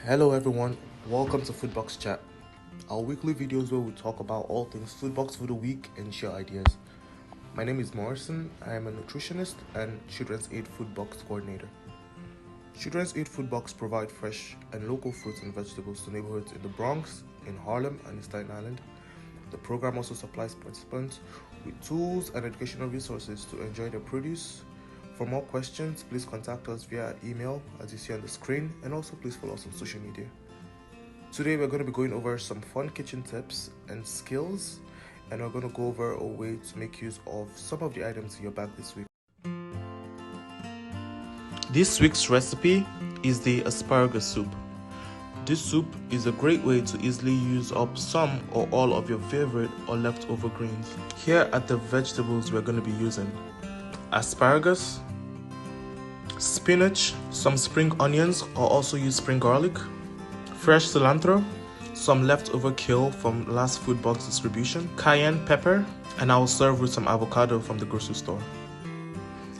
Hello everyone, welcome to Foodbox Chat, our weekly videos where we talk about all things Foodbox for the week and share ideas. My name is Morrison, I am a nutritionist and Children's Aid Foodbox coordinator. Children's Aid Foodbox provide fresh and local fruits and vegetables to neighborhoods in the Bronx, in Harlem, and in Staten Island. The program also supplies participants with tools and educational resources to enjoy their produce. For more questions, please contact us via email as you see on the screen, and also please follow us on social media. Today we're going to be going over some fun kitchen tips and skills, and we're going to go over a way to make use of some of the items in your bag this week. This week's recipe is the asparagus soup. This soup is a great way to easily use up some or all of your favorite or leftover greens. Here are the vegetables we're going to be using: asparagus, spinach, some spring onions or also use spring garlic, fresh cilantro, some leftover kale from last food box distribution, cayenne pepper, and I will serve with some avocado from the grocery store.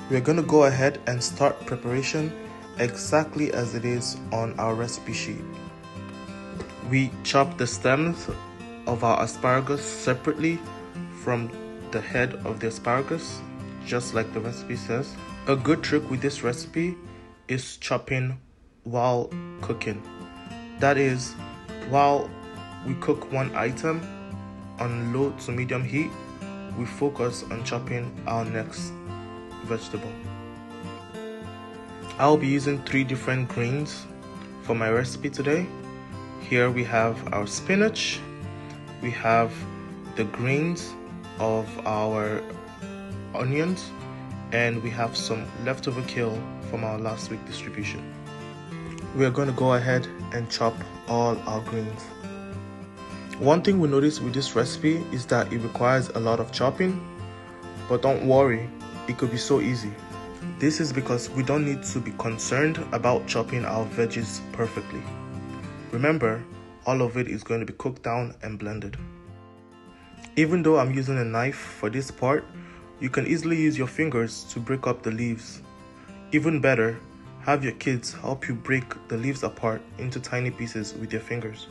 We're going to go ahead and start preparation exactly as it is on our recipe sheet. We chop the stems of our asparagus separately from the head of the asparagus, just like the recipe says. A good trick with this recipe is chopping while cooking. That is, while we cook one item on low to medium heat, we focus on chopping our next vegetable. I'll be using 3 different greens for my recipe today. Here we have our spinach, we have the greens of our onions, and we have some leftover kale from our last week distribution. We are going to go ahead and chop all our greens. One thing we notice with this recipe is that it requires a lot of chopping, but don't worry, it could be so easy. This is because we don't need to be concerned about chopping our veggies perfectly. Remember, all of it is going to be cooked down and blended. Even though I'm using a knife for this part, you can easily use your fingers to break up the leaves. Even better, have your kids help you break the leaves apart into tiny pieces with your fingers.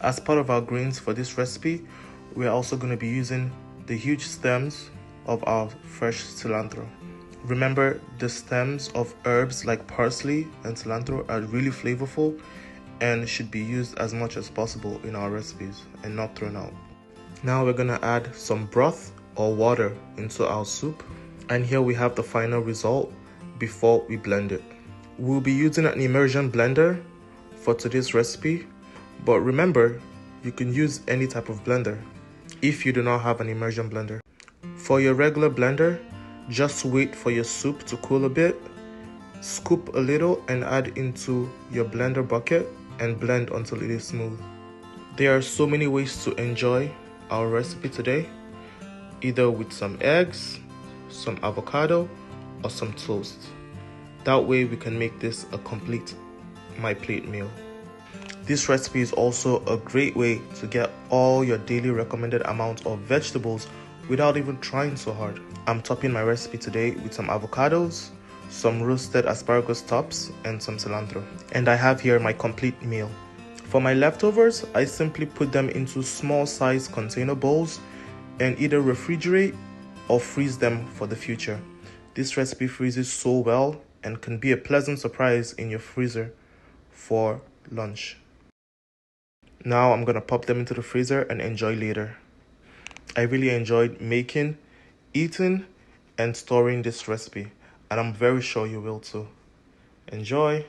As part of our greens for this recipe, we are also going to be using the huge stems of our fresh cilantro. Remember, the stems of herbs like parsley and cilantro are really flavorful and should be used as much as possible in our recipes and not thrown out. Now we're going to add some broth or water into our soup, and here we have the final result before we blend it. We'll be using an immersion blender for today's recipe, but remember, you can use any type of blender if you do not have an immersion blender. For your regular blender, just wait for your soup to cool a bit, scoop a little and add into your blender bucket and blend until it is smooth. There are so many ways to enjoy our recipe today, either with some eggs, some avocado, or some toast. That way we can make this a complete my plate meal. This recipe is also a great way to get all your daily recommended amount of vegetables without even trying so hard. I'm topping my recipe today with some avocados, some roasted asparagus tops, and some cilantro. And I have here my complete meal. For my leftovers, I simply put them into small size container bowls and either refrigerate or freeze them for the future. This recipe freezes so well and can be a pleasant surprise in your freezer for lunch. Now I'm gonna pop them into the freezer and enjoy later. I really enjoyed making, eating, and storing this recipe, and I'm very sure you will too. Enjoy!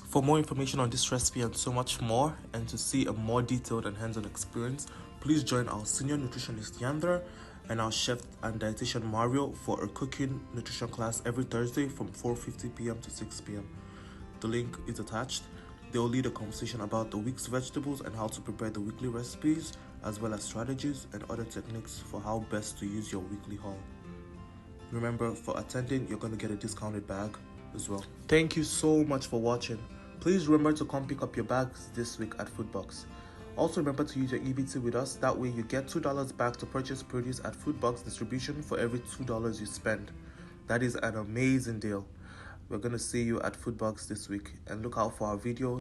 For more information on this recipe and so much more, and to see a more detailed and hands-on experience, please join our senior nutritionist Yandra and our chef and dietitian Mario for a cooking nutrition class every Thursday from 4:50 p.m. to 6 p.m. The link is attached. They will lead a conversation about the week's vegetables and how to prepare the weekly recipes, as well as strategies and other techniques for how best to use your weekly haul. Remember, for attending, you're going to get a discounted bag as well. Thank you so much for watching. Please remember to come pick up your bags this week at Foodbox. Also remember to use your EBT with us, that way you get $2 back to purchase produce at Foodbox distribution for every $2 you spend. That is an amazing deal. We're going to see you at Foodbox this week, and look out for our videos.